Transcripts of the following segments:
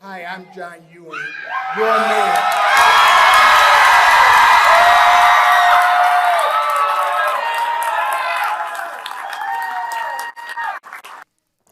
Hi, I'm John Ewing, your mayor.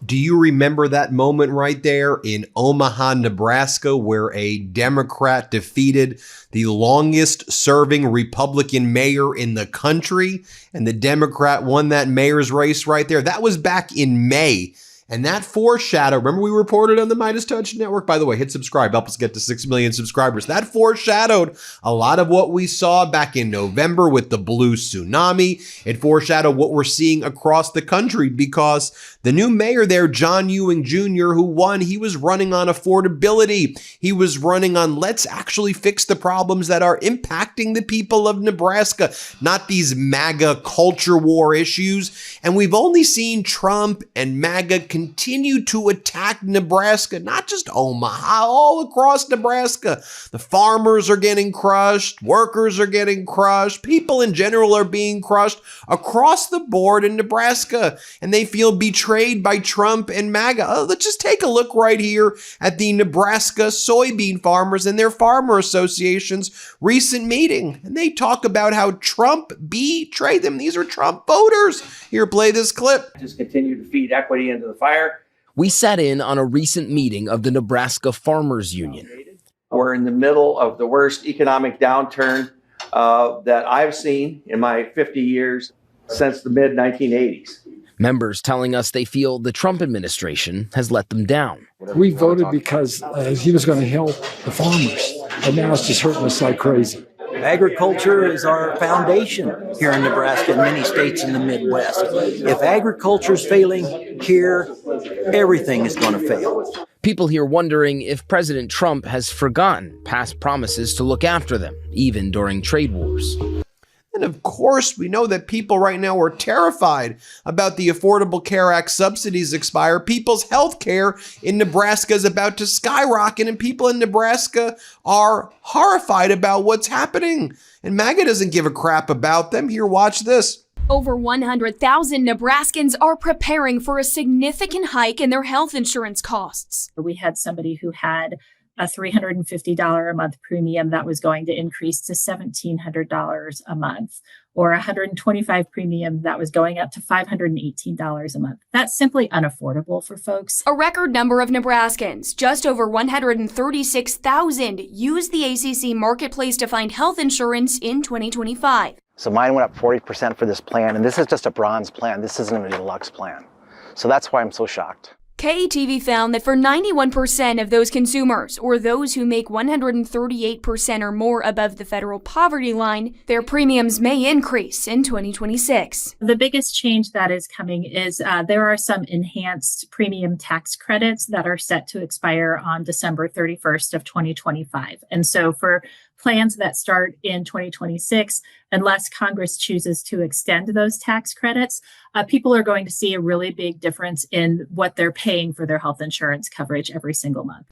Do you remember that moment right there in Omaha, Nebraska, where a Democrat defeated the longest serving Republican mayor in the country, and the Democrat won that mayor's race right there? That was back in May. And that foreshadowed, remember we reported on the MeidasTouch network? By the way, hit subscribe, help us get to 6 million subscribers. That foreshadowed a lot of what we saw back in November with the blue tsunami. It foreshadowed what we're seeing across the country because the new mayor there, John Ewing Jr., who won, he was running on affordability. He was running on let's actually fix the problems that are impacting the people of Nebraska, not these MAGA culture war issues. And we've only seen Trump and MAGA continue to attack Nebraska, not just Omaha, all across Nebraska. The farmers are getting crushed, workers are getting crushed, people in general are being crushed across the board in Nebraska, and they feel betrayed by Trump and MAGA. Let's just take a look right here at the Nebraska soybean farmers and their farmer association's recent meeting, and they talk about how Trump betrayed them. These are Trump voters. Here, play this clip. Just continue to feed equity into the fire. We sat in on a recent meeting of the Nebraska Farmers Union. We're in the middle of the worst economic downturn that I've seen in my 50 years since the mid-1980s. Members telling us they feel the Trump administration has let them down. We voted because he was going to help the farmers, and now it's just hurting us like crazy. Agriculture is our foundation here in Nebraska and many states in the Midwest. If agriculture is failing here, everything is going to fail. People here wondering if President Trump has forgotten past promises to look after them, even during trade wars. And of course, we know that people right now are terrified about the Affordable Care Act subsidies expire. People's health care in Nebraska is about to skyrocket, and people in Nebraska are horrified about what's happening. And MAGA doesn't give a crap about them. Here, watch this. Over 100,000 Nebraskans are preparing for a significant hike in their health insurance costs. We had somebody who had a $350 a month premium that was going to increase to $1,700 a month, or a $125 premium that was going up to $518 a month. That's simply unaffordable for folks. A record number of Nebraskans, just over 136,000, used the ACC marketplace to find health insurance in 2025. So mine went up 40% for this plan, and this is just a bronze plan. This isn't a deluxe plan. So that's why I'm so shocked. KETV found that for 91% of those consumers, or those who make 138% or more above the federal poverty line, their premiums may increase in 2026. The biggest change that is coming is there are some enhanced premium tax credits that are set to expire on December 31st of 2025. And so for plans that start in 2026, unless Congress chooses to extend those tax credits, people are going to see a really big difference in what they're paying for their health insurance coverage every single month.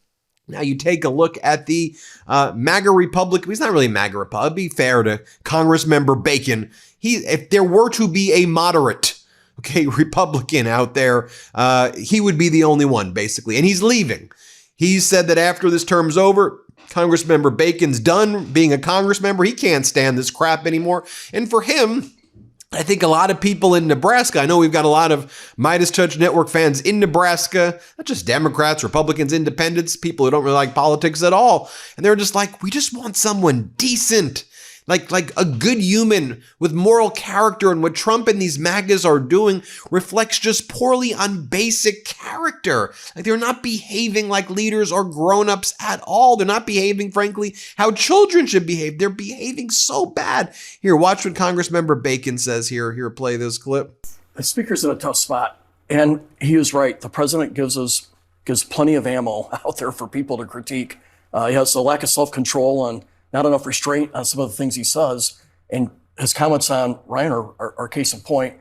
Now you take a look at the MAGA Republican. He's not really MAGA Republican. Be fair to Congressmember Bacon. If there were to be a moderate, Republican out there, he would be the only one, basically. And he's leaving. He said that after this term's over, Congressmember Bacon's done being a Congress member. He can't stand this crap anymore. And for him, I think a lot of people in Nebraska, I know we've got a lot of MeidasTouch Network fans in Nebraska, not just Democrats, Republicans, independents, people who don't really like politics at all. And they're just like, we just want someone decent, like a good human with moral character. And what Trump and these MAGAs are doing reflects just poorly on basic character. Like they're not behaving like leaders or grown-ups at all. They're not behaving, frankly, how children should behave. They're behaving so bad. Here, watch what Congressmember Bacon says here. Here, play this clip. The speaker's in a tough spot, and he is right. The president gives plenty of ammo out there for people to critique. He has a lack of self-control and not enough restraint on some of the things he says, and his comments on Ryan are case in point.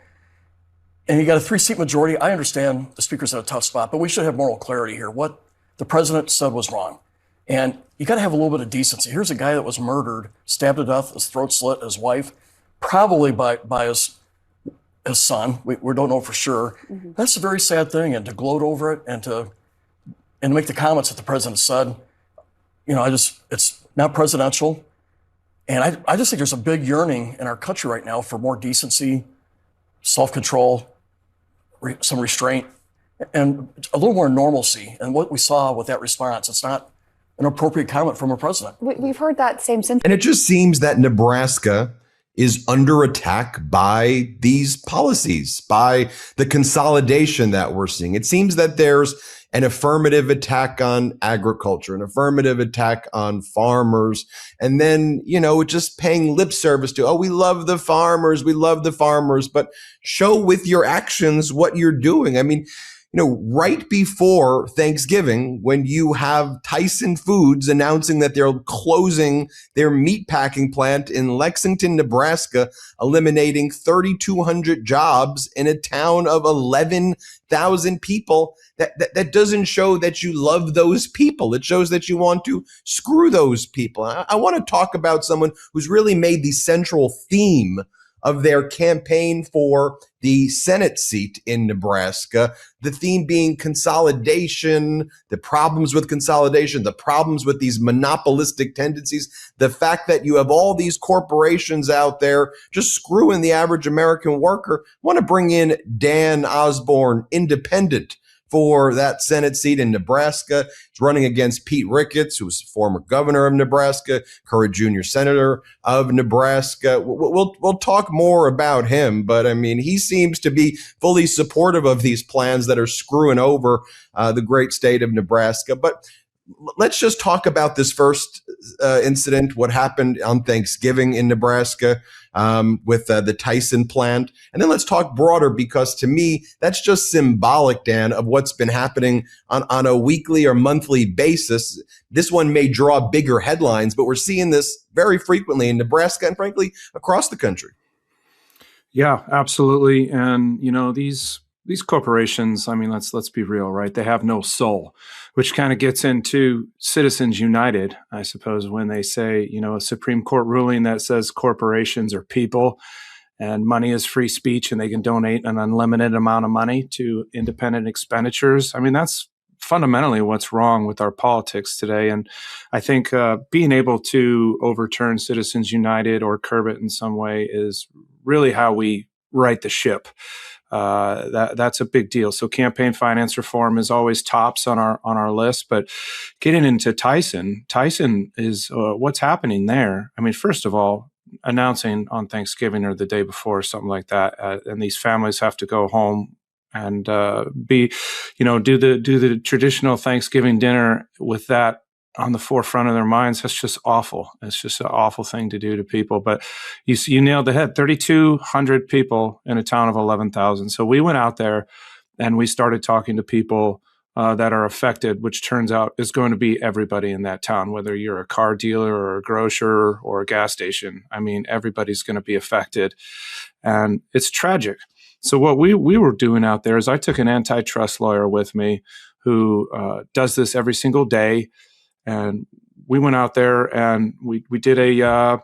And he got a 3-seat majority. I understand the speaker's in a tough spot, but we should have moral clarity here. What the president said was wrong. And you got to have a little bit of decency. Here's a guy that was murdered, stabbed to death, his throat slit, his wife, probably by his son. We don't know for sure. Mm-hmm. That's a very sad thing, and to gloat over it and to and to make the comments that the president said, it's not presidential. And I just think there's a big yearning in our country right now for more decency, self-control, some restraint, and a little more normalcy. And what we saw with that response, it's not an appropriate comment from a president. We've heard that same sentiment. And it just seems that Nebraska is under attack by these policies, by the consolidation that we're seeing. It seems that there's an affirmative attack on agriculture, an affirmative attack on farmers, and then, just paying lip service to, oh, we love the farmers, but show with your actions what you're doing. I mean, right before Thanksgiving, when you have Tyson Foods announcing that they're closing their meatpacking plant in Lexington, Nebraska, eliminating 3,200 jobs in a town of 11,000 people, that doesn't show that you love those people. It shows that you want to screw those people. I want to talk about someone who's really made the central theme of their campaign for the Senate seat in Nebraska, the theme being consolidation, the problems with consolidation, the problems with these monopolistic tendencies, the fact that you have all these corporations out there just screwing the average American worker. I want to bring in Dan Osborn, independent, for that Senate seat in Nebraska. He's running against Pete Ricketts, who was former governor of Nebraska, current junior senator of Nebraska. We'll talk more about him, but I mean, he seems to be fully supportive of these plans that are screwing over the great state of Nebraska. But let's just talk about this first incident, what happened on Thanksgiving in Nebraska with the Tyson plant. And then let's talk broader, because to me, that's just symbolic, Dan, of what's been happening on a weekly or monthly basis. This one may draw bigger headlines, but we're seeing this very frequently in Nebraska and frankly, across the country. Yeah, absolutely. And, these corporations, I mean, let's be real, right? They have no soul, which kind of gets into Citizens United, I suppose, when they say, a Supreme Court ruling that says corporations are people and money is free speech and they can donate an unlimited amount of money to independent expenditures. I mean, that's fundamentally what's wrong with our politics today. And I think being able to overturn Citizens United or curb it in some way is really how we right the ship. That's a big deal. So campaign finance reform is always tops on our list. But getting into Tyson is what's happening there. I mean, first of all, announcing on Thanksgiving or the day before, or something like that, and these families have to go home and do the traditional Thanksgiving dinner with that on the forefront of their minds. That's just awful. It's just an awful thing to do to people. But you nailed the head. 3,200 people in a town of 11,000. So we went out there and we started talking to people that are affected, which turns out is going to be everybody in that town, whether you're a car dealer or a grocer or a gas station. I mean, everybody's going to be affected. And it's tragic. So what we were doing out there is I took an antitrust lawyer with me who does this every single day. And we went out there and we did I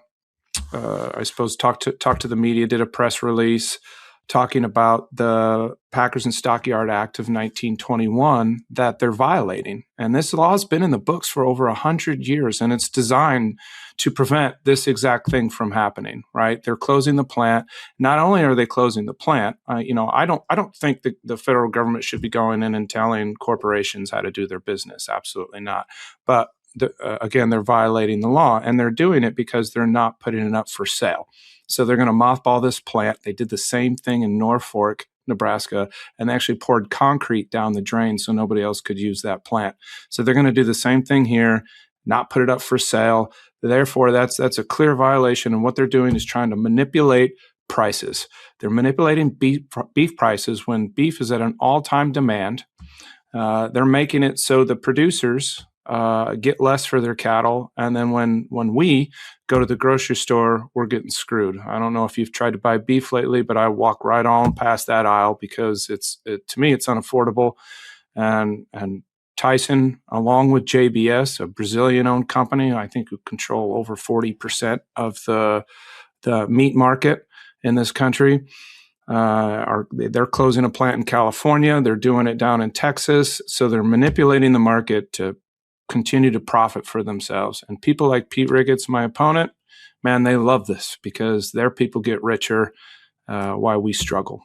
suppose, talked to the media, did a press release talking about the Packers and Stockyard Act of 1921 that they're violating. And this law has been in the books for over 100 years, and it's designed to prevent this exact thing from happening, right? They're closing the plant. Not only are they closing the plant, I don't think the federal government should be going in and telling corporations how to do their business. Absolutely not. But again, they're violating the law, and they're doing it because they're not putting it up for sale. So they're going to mothball this plant. They did the same thing in Norfolk, Nebraska, and they actually poured concrete down the drain so nobody else could use that plant. So they're going to do the same thing here, not put it up for sale. Therefore, that's a clear violation. And what they're doing is trying to manipulate prices. They're manipulating beef prices when beef is at an all-time demand. They're making it so the producers get less for their cattle. And then when we go to the grocery store, we're getting screwed. I don't know if you've tried to buy beef lately, but I walk right on past that aisle because to me, it's unaffordable. And Tyson, along with JBS, a Brazilian-owned company, I think who control over 40% of the meat market in this country, they're closing a plant in California. They're doing it down in Texas. So they're manipulating the market to continue to profit for themselves. And people like Pete Ricketts, my opponent, man, they love this because their people get richer while we struggle.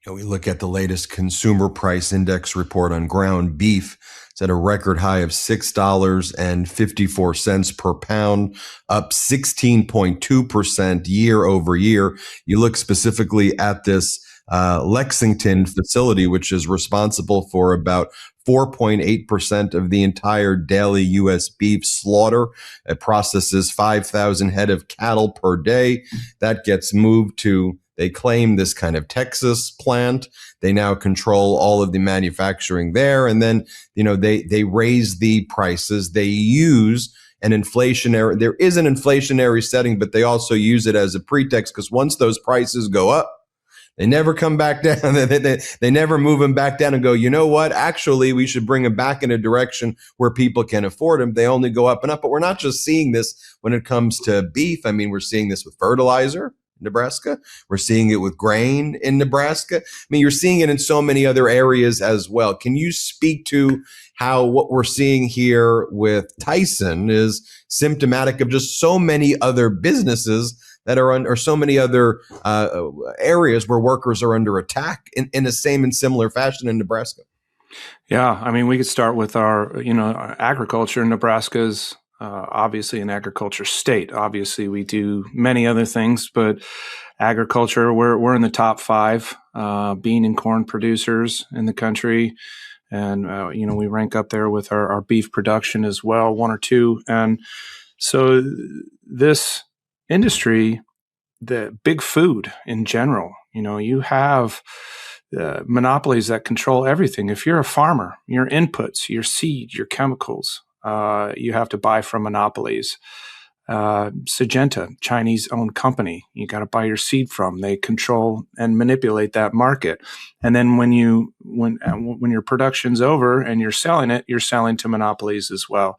We look at the latest consumer price index report on ground beef. It's at a record high of $6.54 per pound, up 16.2% year over year. You look specifically at this Lexington facility, which is responsible for about 4.8% of the entire daily U.S. beef slaughter. It processes 5,000 head of cattle per day. That gets moved to, they claim, this kind of Texas plant. They now control all of the manufacturing there. And then, they raise the prices. They use there is an inflationary setting, but they also use it as a pretext because once those prices go up, they never come back down. They never move them back down and go, you know what? Actually, we should bring them back in a direction where people can afford them. They only go up and up. But we're not just seeing this when it comes to beef. I mean, we're seeing this with fertilizer in Nebraska. We're seeing it with grain in Nebraska. I mean, you're seeing it in so many other areas as well. Can you speak to how what we're seeing here with Tyson is symptomatic of just so many other businesses that are or so many other areas where workers are under attack in the same and similar fashion in Nebraska? Yeah, I mean, we could start with our agriculture. Nebraska's obviously an agriculture state. Obviously, we do many other things, but agriculture, we're in the top 5 bean and corn producers in the country. And, we rank up there with our beef production as well, 1 or 2. And so this industry, the big food in general, you have monopolies that control everything. If you're a farmer, your inputs, your seed, your chemicals, you have to buy from monopolies. Syngenta, Chinese-owned company, you got to buy your seed from. They control and manipulate that market. And then when your production's over and you're selling it, you're selling to monopolies as well.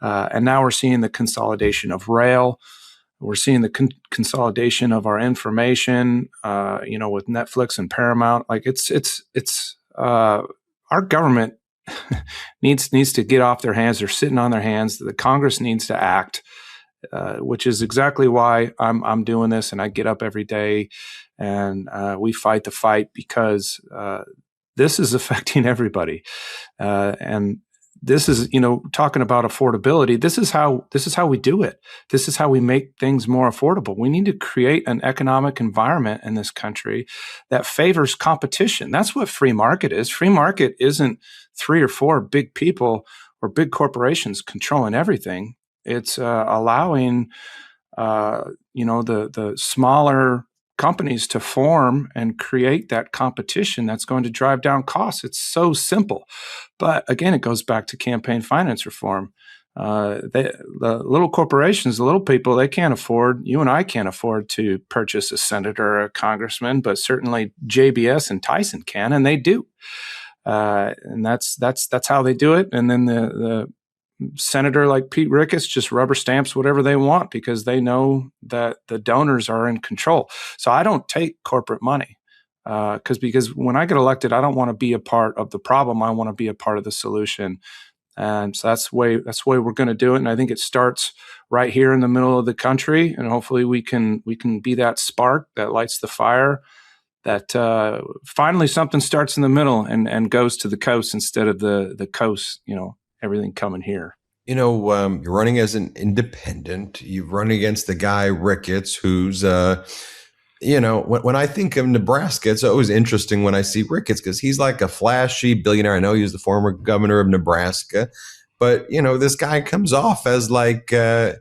And now we're seeing the consolidation of rail. We're seeing the consolidation of our information, with Netflix and Paramount. Like it's our government needs to get off their hands. They're sitting on their hands. The Congress needs to act, which is exactly why I'm doing this. And I get up every day and we fight the fight because this is affecting everybody. And this is, talking about affordability. This is how we do it. This is how we make things more affordable. We need to create an economic environment in this country that favors competition. That's what free market is. Free market isn't 3 or 4 big people or big corporations controlling everything. It's allowing, the smaller companies to form and create that competition that's going to drive down costs. It's so simple. But again, it goes back to campaign finance reform. The little corporations, the little people, they can't afford, you and I can't afford to purchase a senator or a congressman, but certainly JBS and Tyson can, and they do. And that's how they do it. And then the senator like Pete Ricketts just rubber stamps whatever they want because they know that the donors are in control. So I don't take corporate money because when I get elected, I don't want to be a part of the problem. I want to be a part of the solution. And so that's the way we're going to do it. And I think it starts right here in the middle of the country. And hopefully we can be that spark that lights the fire, that finally something starts in the middle and goes to the coast instead of the coast, everything coming here. You're running as an independent. You've run against the guy Ricketts, who's, when I think of Nebraska, it's always interesting when I see Ricketts because he's like a flashy billionaire. I know he was the former governor of Nebraska, but this guy comes off as like the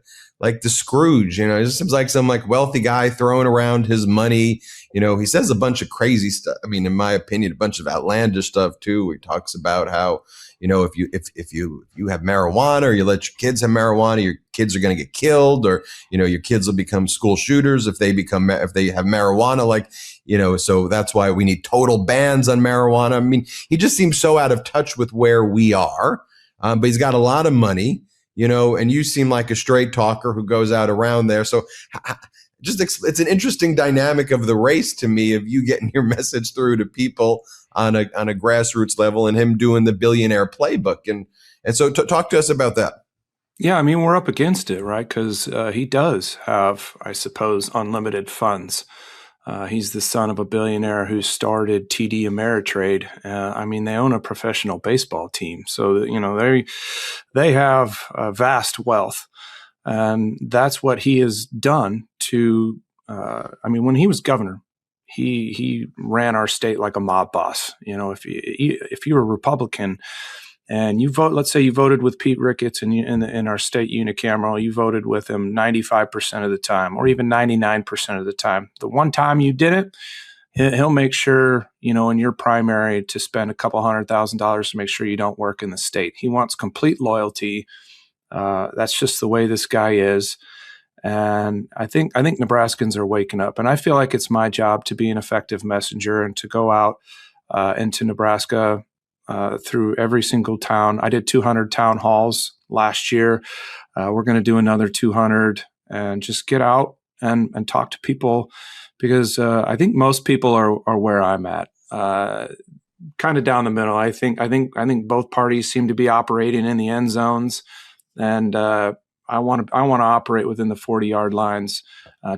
Scrooge. It just seems like some wealthy guy throwing around his money. He says a bunch of crazy stuff. I mean, in my opinion, a bunch of outlandish stuff too. He talks about how if you have marijuana or you let your kids have marijuana, your kids are going to get killed, or your kids will become school shooters if they have marijuana. So that's why we need total bans on marijuana. I mean, he just seems so out of touch with where we are. But he's got a lot of money, and you seem like a straight talker who goes out around there. So it's an interesting dynamic of the race to me, of you getting your message through to people on a grassroots level and him doing the billionaire playbook. And so talk to us about that. Yeah, I mean, we're up against it, right? Because he does have, I suppose, unlimited funds. He's the son of a billionaire who started TD Ameritrade. I mean, they own a professional baseball team. So, they have vast wealth. And that's what he has done to, when he was governor, he ran our state like a mob boss. If you were a Republican and you vote, let's say you voted with Pete Ricketts in our state unicameral, you voted with him 95% of the time, or even 99% of the time. The one time you didn't, he'll make sure, in your primary to spend a couple $100,000 to make sure you don't work in the state. He wants complete loyalty. That's just the way this guy is. And I think Nebraskans are waking up, and I feel like it's my job to be an effective messenger and to go out into Nebraska through every single town. I did 200 town halls last year. We're going to do another 200 and just get out and talk to people, because I think most people are where I'm at, kind of down the middle. I think both parties seem to be operating in the end zones, and I want to operate within the 40-yard lines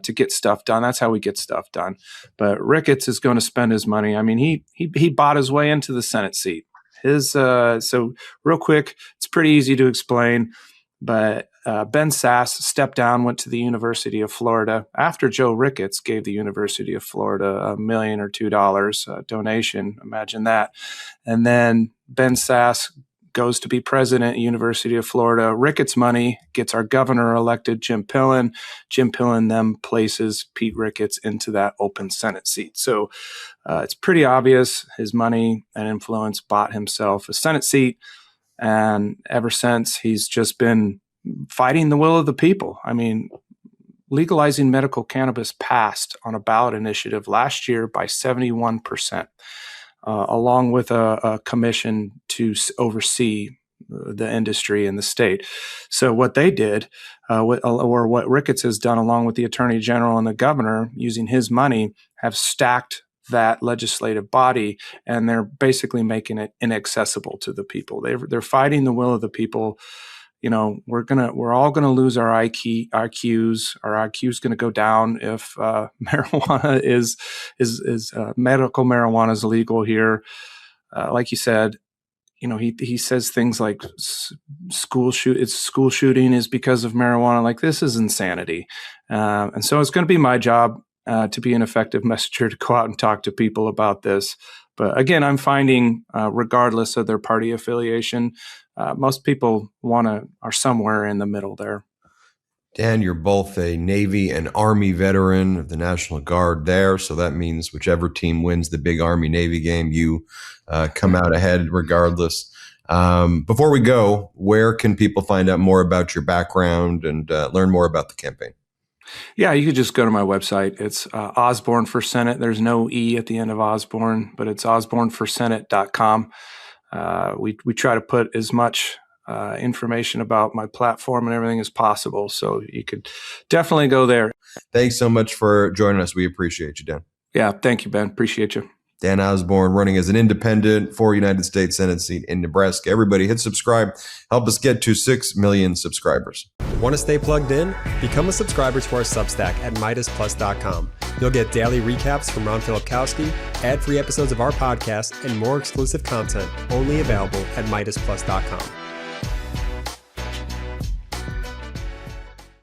to get stuff done. That's how we get stuff done. But Ricketts is going to spend his money. I mean, he bought his way into the Senate seat. So real quick, it's pretty easy to explain. But Ben Meiselas stepped down, went to the University of Florida after Joe Ricketts gave the University of Florida $1 million or $2 donation. Imagine that. And then Ben Meiselas goes to be president at University of Florida. Ricketts' money gets our governor elected, Jim Pillen. Jim Pillen then places Pete Ricketts into that open Senate seat. So it's pretty obvious his money and influence bought himself a Senate seat. And ever since, he's just been fighting the will of the people. I mean, legalizing medical cannabis passed on a ballot initiative last year by 71%. Along with a commission to oversee the industry in the state. So what they did, or what Ricketts has done along with the Attorney General and the governor, using his money, have stacked that legislative body, and they're basically making it inaccessible to the people. They're fighting the will of the people. We're all gonna lose our IQs. Our IQ is gonna go down if marijuana is medical marijuana is illegal here. Like you said, he says things like school shooting is because of marijuana. Like, this is insanity. And so it's going to be my job to be an effective messenger, to go out and talk to people about this. But again, I'm finding, regardless of their party affiliation, most people are somewhere in the middle there. Dan, you're both a Navy and Army veteran of the National Guard there. So that means whichever team wins the big Army-Navy game, you come out ahead regardless. Before we go, where can people find out more about your background and learn more about the campaign? Yeah, you could just go to my website. It's Osborn for Senate. There's no E at the end of Osborn, but it's osbornforsenate.com. We try to put as much information about my platform and everything as possible. So you could definitely go there. Thanks so much for joining us. We appreciate you, Dan. Yeah, thank you, Ben. Appreciate you. Dan Osborn, running as an independent for United States Senate seat in Nebraska. Everybody hit subscribe. Help us get to 6 million subscribers. Want to stay plugged in? Become a subscriber to our Substack at MeidasPlus.com. You'll get daily recaps from Ron Filipkowski, ad-free episodes of our podcast, and more exclusive content only available at MeidasPlus.com.